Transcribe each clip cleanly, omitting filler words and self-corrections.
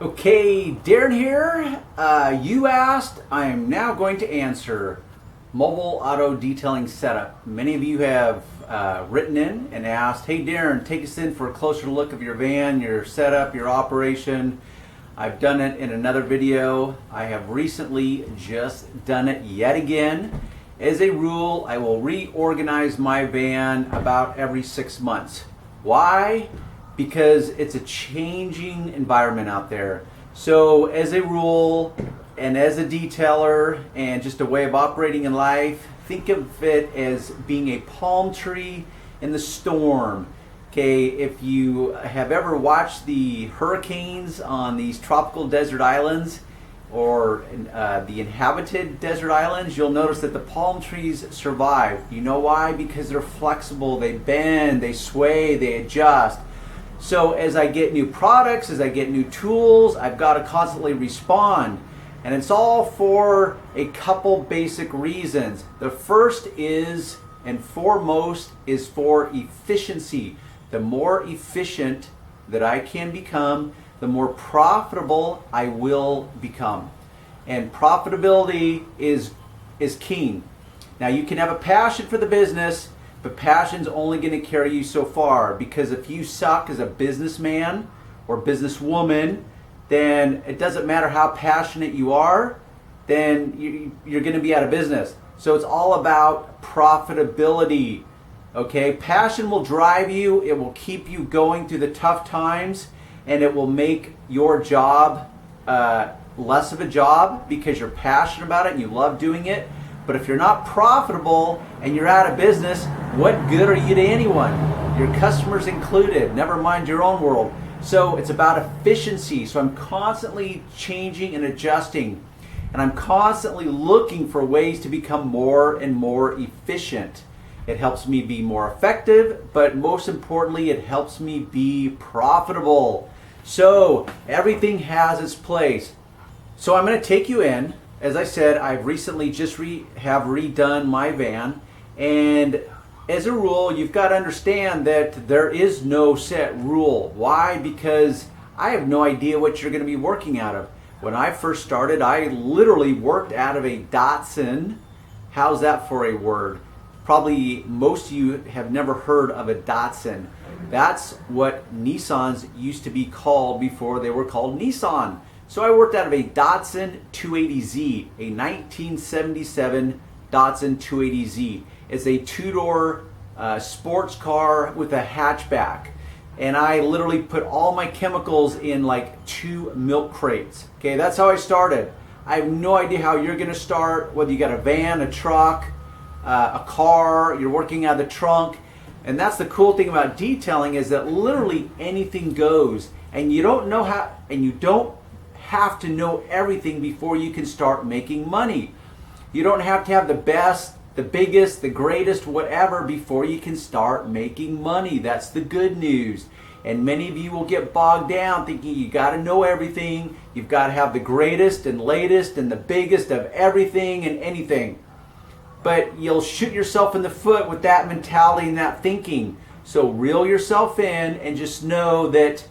Okay, Darren here. You asked, I am now going to answer mobile auto detailing setup. Many of you have written in and asked, hey Darren, take us in for a closer look of your van, your setup, your operation. I've done it in another video. I have recently just done it yet again. As a rule, I will reorganize my van about every 6 months. Why? Because it's a changing environment out there. So as a rule, and as a detailer, and just a way of operating in life, think of it as being a palm tree in the storm. Okay, if you have ever watched the hurricanes on these tropical desert islands, or the inhabited desert islands, you'll notice that the palm trees survive. You know why? Because they're flexible, they bend, they sway, they adjust. So as I get new products, as I get new tools, I've got to constantly respond. And it's all for a couple basic reasons. The first is, and foremost, is for efficiency. The more efficient that I can become, the more profitable I will become. And profitability is king. Now you can have a passion for the business, but passion's only going to carry you so far, because if you suck as a businessman or businesswoman, then it doesn't matter how passionate you are, then you're going to be out of business. So it's all about profitability. Okay, passion will drive you, it will keep you going through the tough times, and it will make your job less of a job because you're passionate about it and you love doing it. But if you're not profitable and you're out of business, what good are you to anyone? Your customers included, never mind your own world. So it's about efficiency. So I'm constantly changing and adjusting, and I'm constantly looking for ways to become more and more efficient. It helps me be more effective, but most importantly, it helps me be profitable. So everything has its place. So I'm going to take you in. As I said, I've recently just have redone my van, and as a rule, you've got to understand that there is no set rule. Why? Because I have no idea what you're going to be working out of. When I first started, I literally worked out of a Datsun. How's that for a word? Probably most of you have never heard of a Datsun. That's what Nissans used to be called before they were called Nissan. So I worked out of a Datsun 280Z, a 1977 Datsun 280Z. It's a two-door sports car with a hatchback. And I literally put all my chemicals in like 2 milk crates. Okay, that's how I started. I have no idea how you're gonna start, whether you got a van, a truck, a car, you're working out of the trunk. And that's the cool thing about detailing, is that literally anything goes. And you don't know how, and you don't have to know everything before you can start making money. You don't have to have the best, the biggest, the greatest, whatever, before you can start making money. That's the good news. And many of you will get bogged down thinking you got to know everything. You've got to have the greatest and latest and the biggest of everything and anything. But you'll shoot yourself in the foot with that mentality and that thinking. So reel yourself in and just know that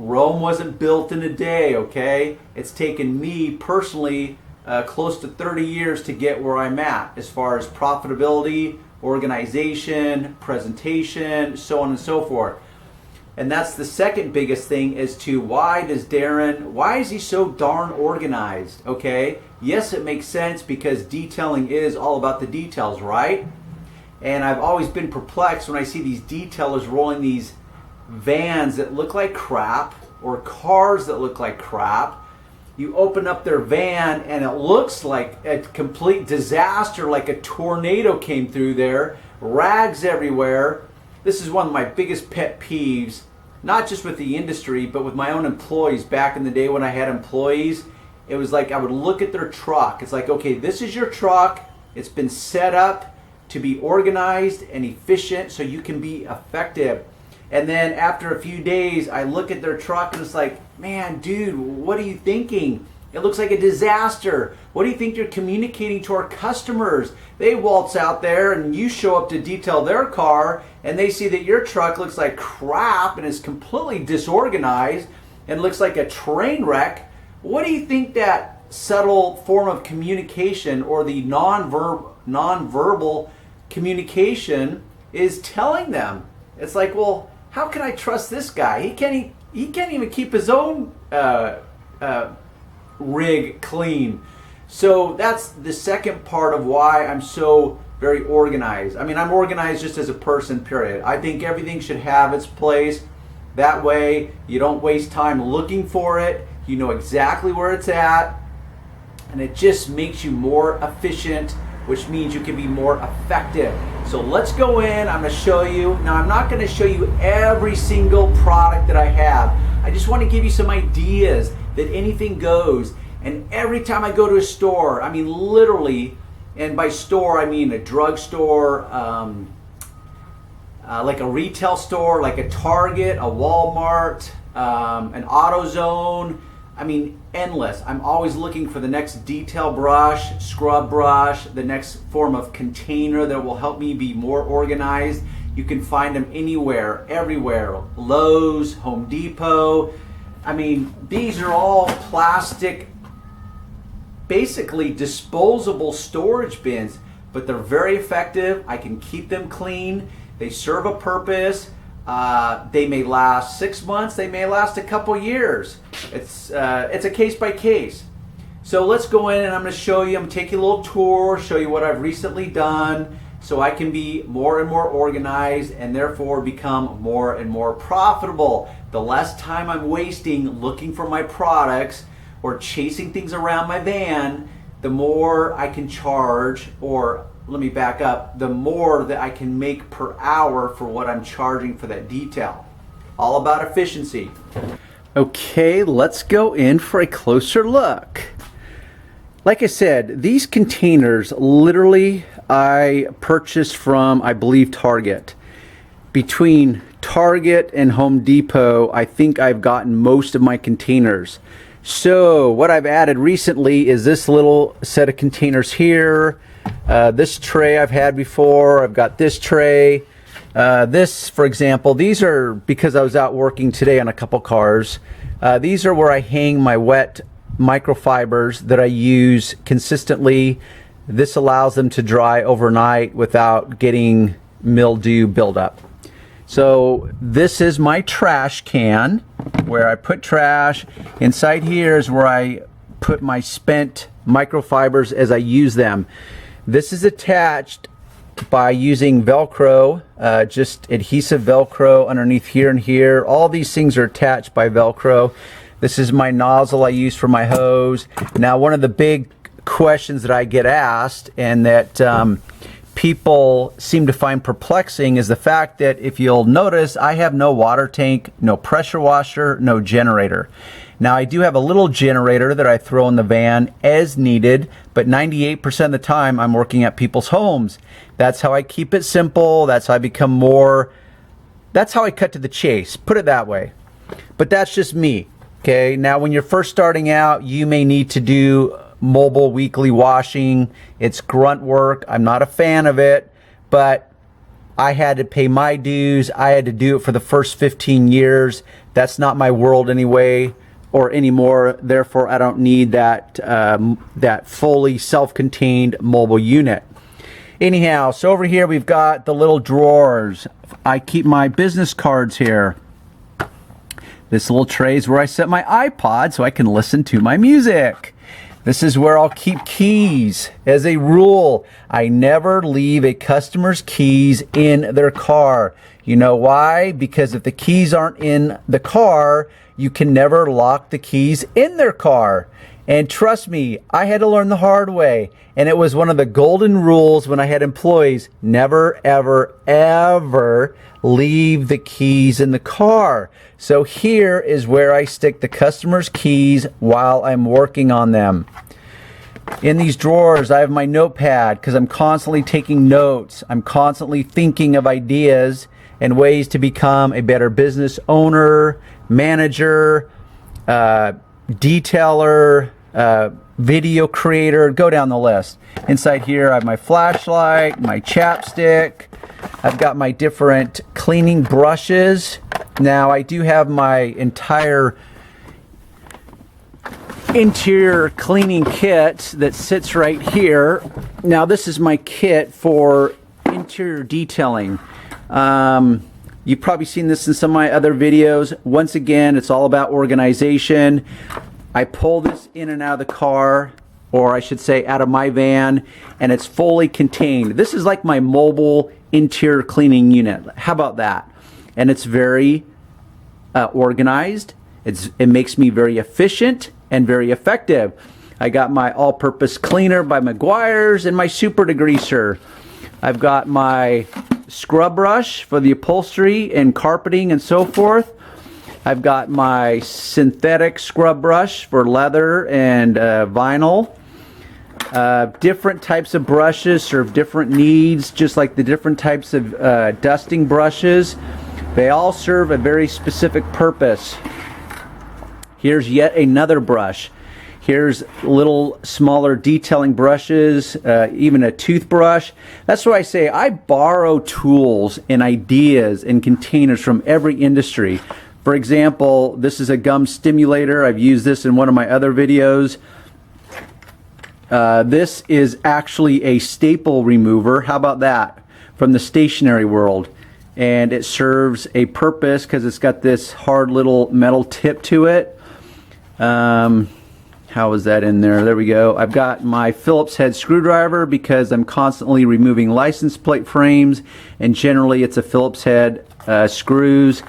Rome wasn't built in a day, okay? It's taken me personally close to 30 years to get where I'm at, as far as profitability, organization, presentation, so on and so forth. And that's the second biggest thing, as to why is he so darn organized, okay? Yes, it makes sense, because detailing is all about the details, right? And I've always been perplexed when I see these detailers rolling these vans that look like crap, or cars that look like crap. You open up their van and it looks like a complete disaster, like a tornado came through there, rags everywhere. This is one of my biggest pet peeves, not just with the industry, but with my own employees. Back in the day when I had employees, it was like I would look at their truck. It's like, okay, this is your truck. It's been set up to be organized and efficient so you can be effective. And then after a few days, I look at their truck and it's like, man, dude, what are you thinking? It looks like a disaster. What do you think you're communicating to our customers? They waltz out there and you show up to detail their car and they see that your truck looks like crap and is completely disorganized. and looks like a train wreck, what do you think that subtle form of communication, or the non-verbal communication, is telling them? It's like, well, how can I trust this guy? He can't even keep his own rig clean. So that's the second part of why I'm so very organized. I mean, I'm organized just as a person, period. I think everything should have its place. That way you don't waste time looking for it. You know exactly where it's at, and it just makes you more efficient, which means you can be more effective. So let's go in. I'm going to show you. Now, I'm not going to show you every single product that I have. I just want to give you some ideas that anything goes. And every time I go to a store, I mean literally, and by store I mean a drugstore, like a retail store, like a Target, a Walmart, an AutoZone. I mean, endless. I'm always looking for the next detail brush, scrub brush, the next form of container that will help me be more organized. You can find them anywhere, everywhere. Lowe's, Home Depot. I mean, these are all plastic, basically disposable storage bins, but they're very effective. I can keep them clean. They serve a purpose. They may last 6 months. They may last a couple years. It's a case by case. So let's go in and I'm going to show you. I'm taking a little tour, show you what I've recently done, so I can be more and more organized and therefore become more and more profitable. The less time I'm wasting looking for my products or chasing things around my van, the more I can charge, or let me back up, the more that I can make per hour for what I'm charging for that detail. All about efficiency. Okay, let's go in for a closer look. Like I said, these containers literally I purchased from, I believe, Target. Between Target and Home Depot, I think I've gotten most of my containers. So what I've added recently is this little set of containers here. This tray I've had before. I've got this tray. This, for example, these are because I was out working today on a couple cars. These are where I hang my wet microfibers that I use consistently. This allows them to dry overnight without getting mildew buildup. So this is my trash can where I put trash. Inside here is where I put my spent microfibers as I use them. This is attached by using Velcro, just adhesive Velcro underneath here and here. All these things are attached by Velcro. This is my nozzle I use for my hose. Now, one of the big questions that I get asked and that people seem to find perplexing is the fact that, if you'll notice, I have no water tank, no pressure washer, no generator. Now, I do have a little generator that I throw in the van as needed, but 98% of the time I'm working at people's homes. That's how I keep it simple. That's how I become more, that's how I cut to the chase, put it that way. But that's just me, okay? Now, when you're first starting out, you may need to do mobile weekly washing. It's grunt work. I'm not a fan of it, but I had to pay my dues. I had to do it for the first 15 years. That's not my world anyway, or anymore. Therefore, I don't need that that fully self-contained mobile unit. Anyhow, so over here we've got the little drawers. I keep my business cards here. This little tray is where I set my iPod so I can listen to my music. This is where I'll keep keys. As a rule, I never leave a customer's keys in their car. You know why? Because if the keys aren't in the car, you can never lock the keys in their car. And trust me, I had to learn the hard way. And it was one of the golden rules when I had employees: never, ever, ever leave the keys in the car. So here is where I stick the customer's keys while I'm working on them. In these drawers, I have my notepad because I'm constantly taking notes. I'm constantly thinking of ideas and ways to become a better business owner, manager, detailer, video creator, go down the list. Inside here I have my flashlight, my chapstick. I've got my different cleaning brushes. Now, I do have my entire interior cleaning kit that sits right here. Now this is my kit for interior detailing. You've probably seen this in some of my other videos. Once again, it's all about organization. I pull this in and out of the car, or I should say out of my van, and it's fully contained. This is like my mobile interior cleaning unit. How about that? And it's very organized. It makes me very efficient and very effective. I got my all-purpose cleaner by Meguiar's and my super degreaser. I've got my scrub brush for the upholstery and carpeting and so forth. I've got my synthetic scrub brush for leather and vinyl. Different types of brushes serve different needs, just like the different types of dusting brushes. They all serve a very specific purpose. Here's yet another brush. Here's little smaller detailing brushes, even a toothbrush. That's why I say I borrow tools and ideas and containers from every industry. For example, this is a gum stimulator. I've used this in one of my other videos. This is actually a staple remover. How about that? From the stationery world. And it serves a purpose because it's got this hard little metal tip to it. How is that in there? There we go. I've got my Phillips head screwdriver because I'm constantly removing license plate frames, and generally it's a Phillips head screws.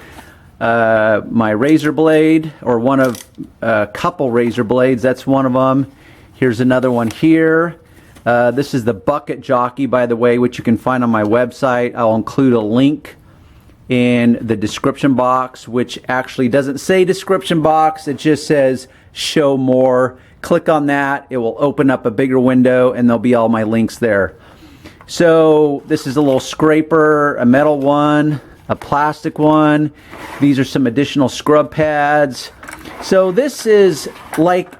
My razor blade, or one of a couple razor blades, that's one of them. Here's another one here. This is the bucket jockey, by the way, which you can find on my website. I'll include a link in the description box, which actually doesn't say description box, it just says show more. Click on that, it will open up a bigger window and there'll be all my links there. So this is a little scraper, a metal one, a plastic one. These are some additional scrub pads. So this is like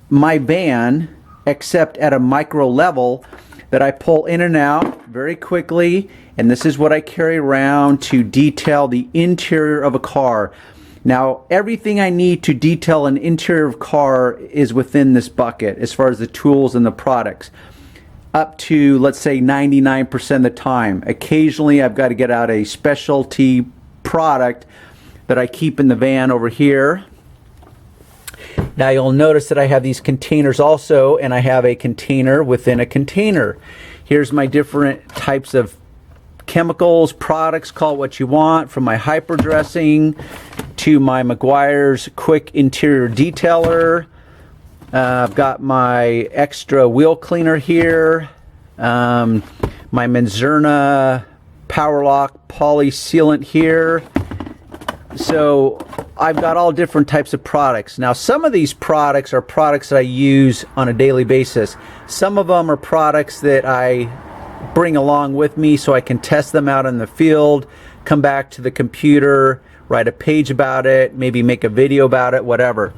my van, except at a micro level, that I pull in and out very quickly, and this is what I carry around to detail the interior of a car. Now, everything I need to detail an interior of a car is within this bucket as far as the tools and the products. Up to, let's say, 99% of the time. Occasionally, I've got to get out a specialty product that I keep in the van over here. Now you'll notice that I have these containers also, and I have a container within a container. Here's my different types of chemicals, products, call it what you want, from my hyper dressing to my Meguiar's quick interior detailer. I've got my extra wheel cleaner here, my Menzerna Power Lock poly sealant here. So I've got all different types of products. Now some of these products are products that I use on a daily basis. Some of them are products that I bring along with me so I can test them out in the field, come back to the computer, write a page about it, maybe make a video about it, whatever.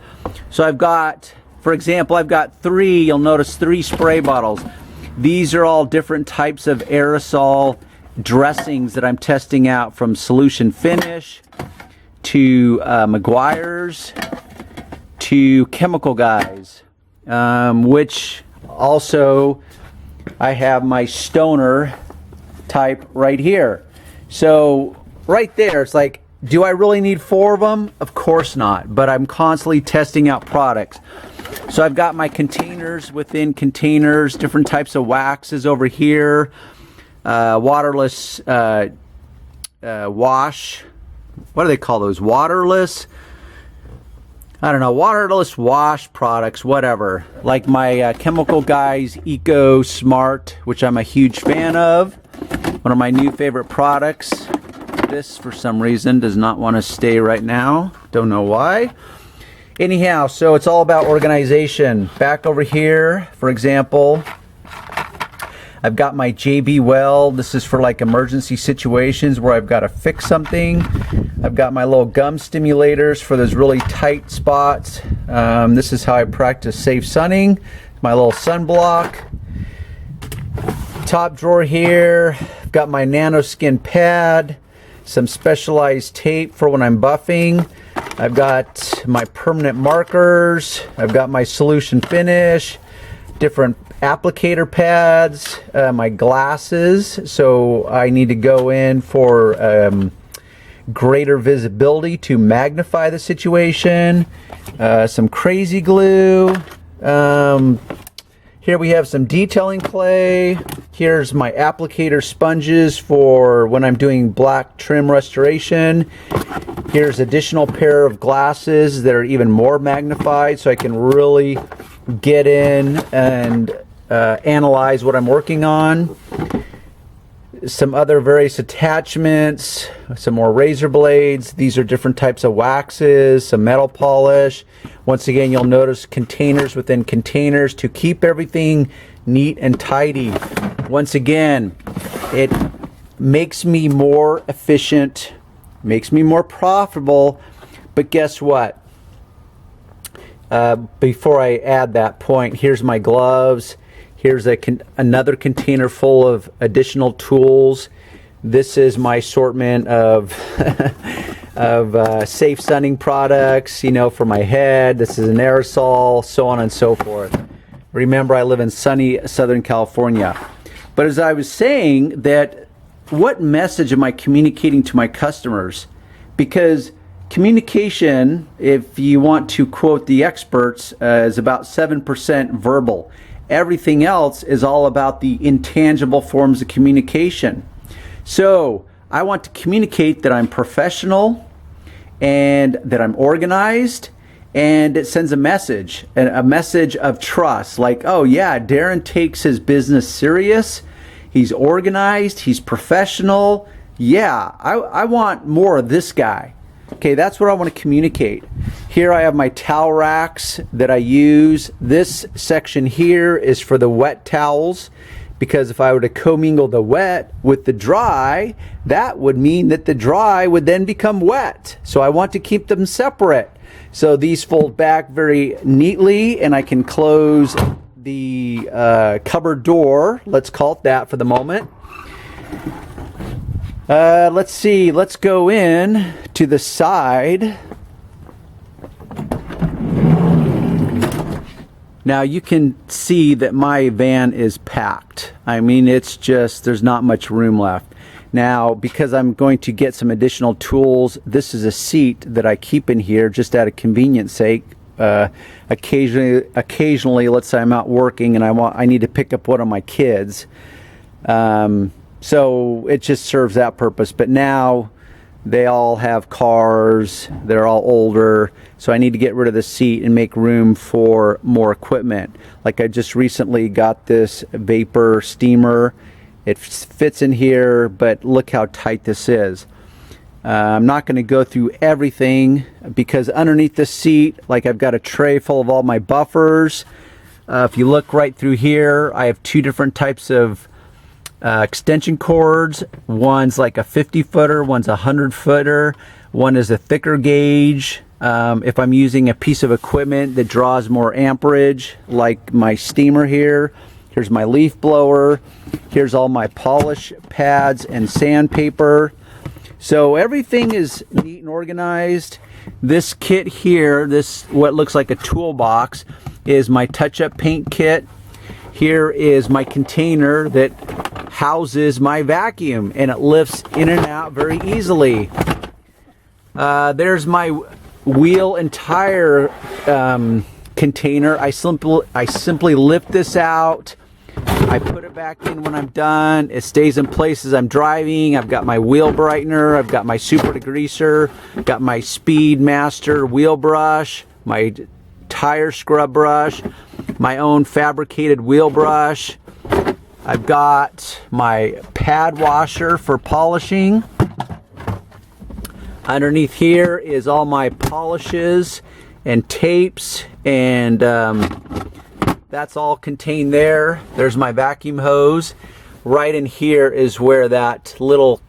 So I've got, for example, I've got you'll notice 3 spray bottles. These are all different types of aerosol dressings that I'm testing out, from Solution Finish to Meguiar's to Chemical Guys, which also I have my Stoner type right here. So right there, it's like, do I really need 4 of them? Of course not, but I'm constantly testing out products. So I've got my containers within containers, different types of waxes over here, waterless wash. What do they call those? Waterless? I don't know, waterless wash products, whatever. Like my Chemical Guys Eco Smart, which I'm a huge fan of. One of my new favorite products. This, for some reason, does not want to stay right now. Don't know why. Anyhow, so it's all about organization. Back over here, for example, I've got my JB Weld. This is for like emergency situations where I've got to fix something. I've got my little gum stimulators for those really tight spots. This is how I practice safe sunning. My little sunblock. Top drawer here, I've got my nanoskin pad, some specialized tape for when I'm buffing. I've got my permanent markers. I've got my solution finish, different applicator pads, my glasses. So I need to go in for greater visibility to magnify the situation. Some crazy glue. Here we have some detailing clay. Here's my applicator sponges for when I'm doing black trim restoration. Here's additional pair of glasses that are even more magnified so I can really get in and analyze what I'm working on. Some other various attachments, some more razor blades. These are different types of waxes, some metal polish. Once again, you'll notice containers within containers to keep everything neat and tidy. Once again, it makes me more efficient, makes me more profitable, but guess what? Before I add that point, here's my gloves. Here's another container full of additional tools. This is my assortment of safe sunning products, you know, for my head. This is an aerosol, so on and so forth. Remember, I live in sunny Southern California. But as I was saying, that what message am I communicating to my customers? Because communication, if you want to quote the experts, is about 7% verbal. Everything else is all about the intangible forms of communication. So I want to communicate that I'm professional and that I'm organized, and it sends a message of trust, like, oh yeah, Darren takes his business serious, he's organized, he's professional. Yeah, I want more of this guy. Okay, that's what I want to communicate. Here I have my towel racks that I use. This section here is for the wet towels, because if I were to commingle the wet with the dry, that would mean that the dry would then become wet. So I want to keep them separate. So these fold back very neatly, and I can close the cupboard door. Let's call it that for the moment. Let's see, let's go in to the side. Now you can see that my van is packed. I mean, it's just, there's not much room left. Now, because I'm going to get some additional tools, this is a seat that I keep in here just out of convenience sake. Occasionally, let's say I'm out working and I need to pick up one of my kids. So it just serves that purpose. But now they all have cars, they're all older, so I need to get rid of the seat and make room for more equipment. Like I just recently got this vapor steamer. It fits in here, but look how tight this is. I'm not going to go through everything, because underneath the seat, like, I've got a tray full of all my buffers. If you look right through here, I have two different types of extension cords. One's like a 50-footer, one's a 100-footer. One is a thicker gauge. If I'm using a piece of equipment that draws more amperage, like my steamer here, here's my leaf blower. Here's all my polish pads and sandpaper. So everything is neat and organized. This kit here, this what looks like a toolbox, is my touch-up paint kit. Here is my container that houses my vacuum, and it lifts in and out very easily. There's my wheel and tire container. I simply lift this out. I put it back in when I'm done. It stays in place as I'm driving. I've got my wheel brightener. I've got my super degreaser. Got my Speed Master wheel brush. My tire scrub brush. My own fabricated wheel brush. I've got my pad washer for polishing. Underneath here is all my polishes and tapes, and that's all contained there. There's my vacuum hose. Right in here is where that little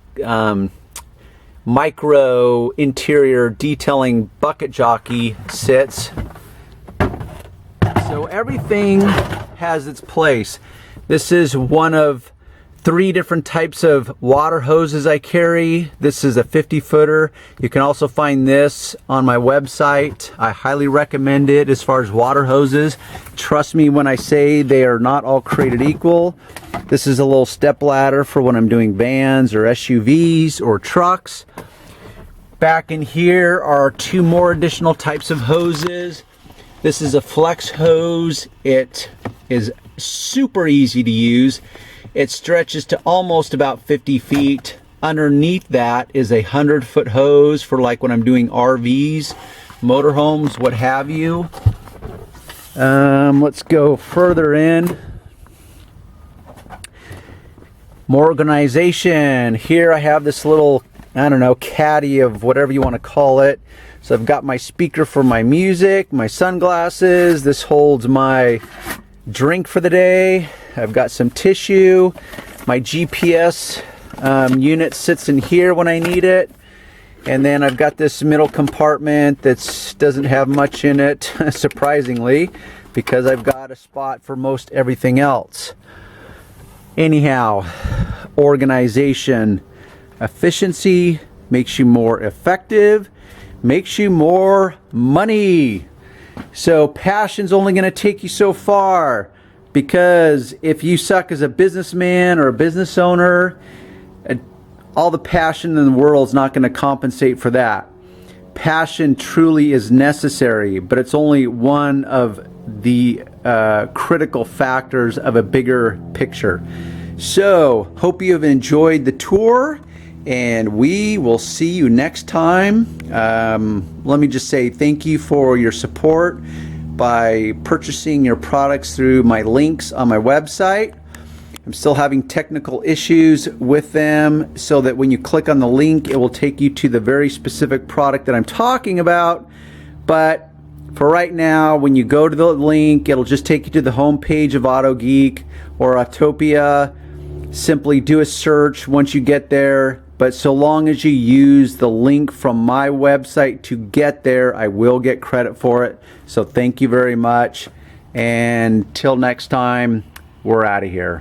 micro interior detailing bucket jockey sits. So everything has its place. This is one of 3 different types of water hoses I carry. This is a 50-footer. You can also find this on my website. I highly recommend it as far as water hoses. Trust me when I say they are not all created equal. This is a little step ladder for when I'm doing vans or SUVs or trucks. Back in here are 2 more additional types of hoses. This is a flex hose. It is super easy to use. It stretches to almost about 50 feet. Underneath that is a 100-foot hose for like when I'm doing RVs, motorhomes, what have you. Let's go further in. More organization. Here I have this little, I don't know, caddy of whatever you want to call it. So I've got my speaker for my music, my sunglasses. This holds my drink for the day. I've got some tissue. My GPS unit sits in here when I need it. And then I've got this middle compartment that doesn't have much in it, surprisingly, because I've got a spot for most everything else. Anyhow, organization, efficiency makes you more effective, makes you more money. So passion's only going to take you so far, because if you suck as a businessman or a business owner, all the passion in the world is not going to compensate for that. Passion truly is necessary, but it's only one of the critical factors of a bigger picture. So, hope you have enjoyed the tour, and we will see you next time. Let me just say thank you for your support by purchasing your products through my links on my website. I'm still having technical issues with them, so that when you click on the link, it will take you to the very specific product that I'm talking about. But for right now, when you go to the link, it'll just take you to the home page of AutoGeek or Autopia. Simply do a search once you get there. But so long as you use the link from my website to get there, I will get credit for it. So thank you very much. And till next time, we're out of here.